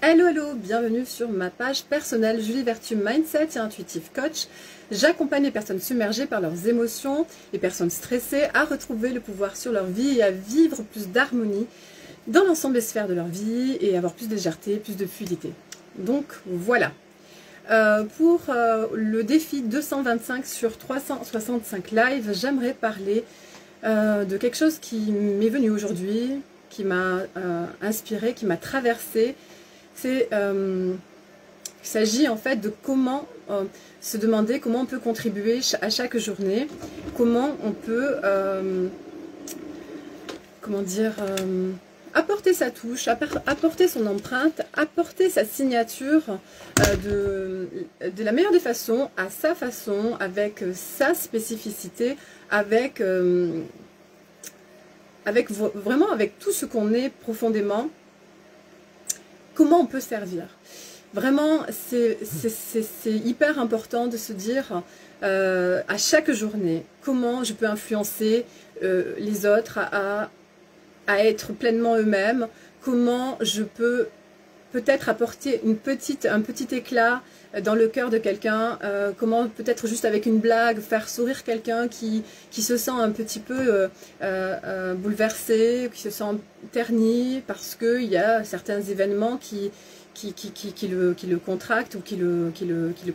Hello, hello, bienvenue sur ma page personnelle Julie Vertu Mindset et Intuitive Coach. J'accompagne les personnes submergées par leurs émotions, les personnes stressées à retrouver le pouvoir sur leur vie et à vivre plus d'harmonie dans l'ensemble des sphères de leur vie et avoir plus de légèreté, plus de fluidité. Donc voilà. Pour le défi 225 sur 365 live, j'aimerais parler de quelque chose qui m'est venu aujourd'hui, qui m'a inspiré, qui m'a traversé. Il s'agit en fait de comment se demander comment on peut contribuer à chaque journée, comment on peut apporter sa touche, apporter son empreinte, apporter sa signature de la meilleure des façons, à sa façon, avec sa spécificité, avec vraiment avec tout ce qu'on est profondément. Comment on peut servir? Vraiment, c'est hyper important de se dire à chaque journée comment je peux influencer les autres à être pleinement eux-mêmes, comment je peux peut-être apporter un petit éclat dans le cœur de quelqu'un, comment peut-être juste avec une blague faire sourire quelqu'un qui se sent un petit peu bouleversé, qui se sent terni parce qu'il y a certains événements qui le contractent ou qui le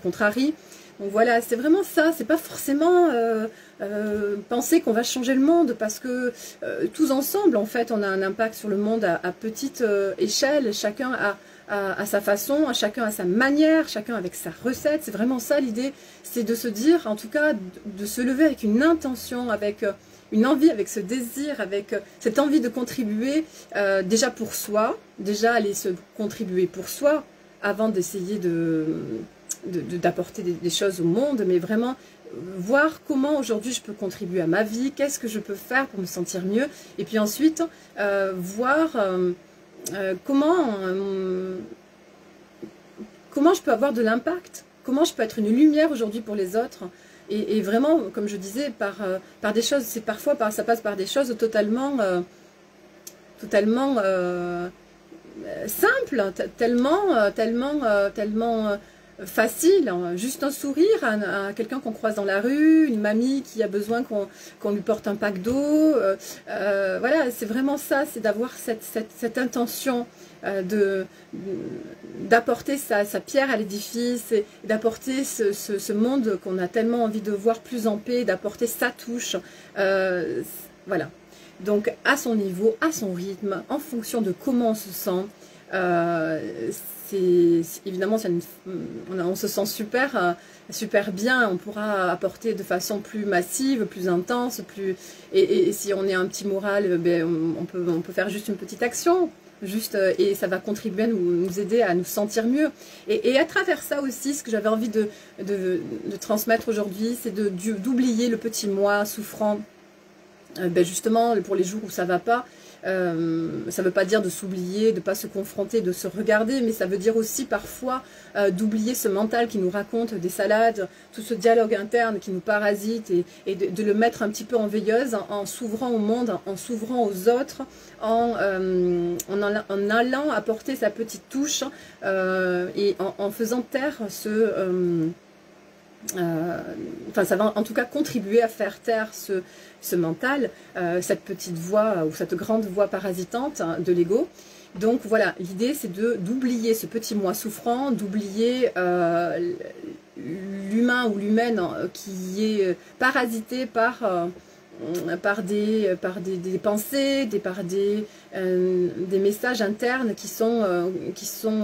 contrarient. Donc voilà, c'est vraiment ça, c'est pas forcément penser qu'on va changer le monde parce que tous ensemble en fait on a un impact sur le monde à petite échelle, chacun à sa façon, chacun à sa manière, chacun avec sa recette. C'est vraiment ça l'idée, c'est de se dire, en tout cas, de se lever avec une intention, avec une envie, avec ce désir, avec cette envie de contribuer déjà pour soi, déjà aller se contribuer pour soi, avant d'essayer d'apporter des choses au monde, mais vraiment voir comment aujourd'hui je peux contribuer à ma vie, qu'est-ce que je peux faire pour me sentir mieux, et puis ensuite voir comment je peux avoir de l'impact, comment je peux être une lumière aujourd'hui pour les autres, et vraiment, comme je disais, par des choses, ça passe par des choses totalement simples, tellement facile, juste un sourire à quelqu'un qu'on croise dans la rue, une mamie qui a besoin qu'on lui porte un pack d'eau, voilà, c'est vraiment ça, c'est d'avoir cette intention d'apporter sa pierre à l'édifice et d'apporter ce monde qu'on a tellement envie de voir plus en paix, d'apporter sa touche, voilà, donc à son niveau, à son rythme, en fonction de comment on se sent. Évidemment, on se sent super bien, on pourra apporter de façon plus massive, plus intense, et si on est un petit moral, ben, on peut faire juste une petite action, et ça va contribuer à nous aider à nous sentir mieux. Et à travers ça aussi, ce que j'avais envie de transmettre aujourd'hui, c'est d'oublier le petit moi souffrant, ben justement pour les jours où ça va pas. Ça ne veut pas dire de s'oublier, de ne pas se confronter, de se regarder, mais ça veut dire aussi parfois d'oublier ce mental qui nous raconte des salades, tout ce dialogue interne qui nous parasite, et de le mettre un petit peu en veilleuse, en s'ouvrant au monde, en s'ouvrant aux autres, en allant apporter sa petite touche, et en faisant taire enfin ça va en tout cas contribuer à faire taire ce mental, cette petite voix ou cette grande voix parasitante de l'ego. Donc voilà, l'idée c'est d'oublier ce petit moi souffrant, d'oublier l'humain ou l'humaine qui est parasité par des pensées, par des messages internes qui sont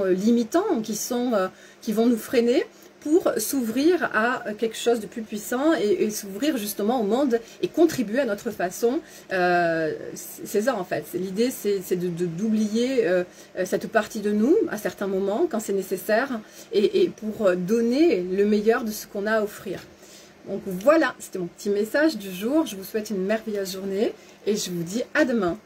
limitants, qui vont nous freiner, pour s'ouvrir à quelque chose de plus puissant et s'ouvrir justement au monde et contribuer à notre façon. C'est ça en fait, l'idée c'est d'oublier cette partie de nous à certains moments quand c'est nécessaire, et pour donner le meilleur de ce qu'on a à offrir. Donc voilà, c'était mon petit message du jour. Je vous souhaite une merveilleuse journée et je vous dis à demain.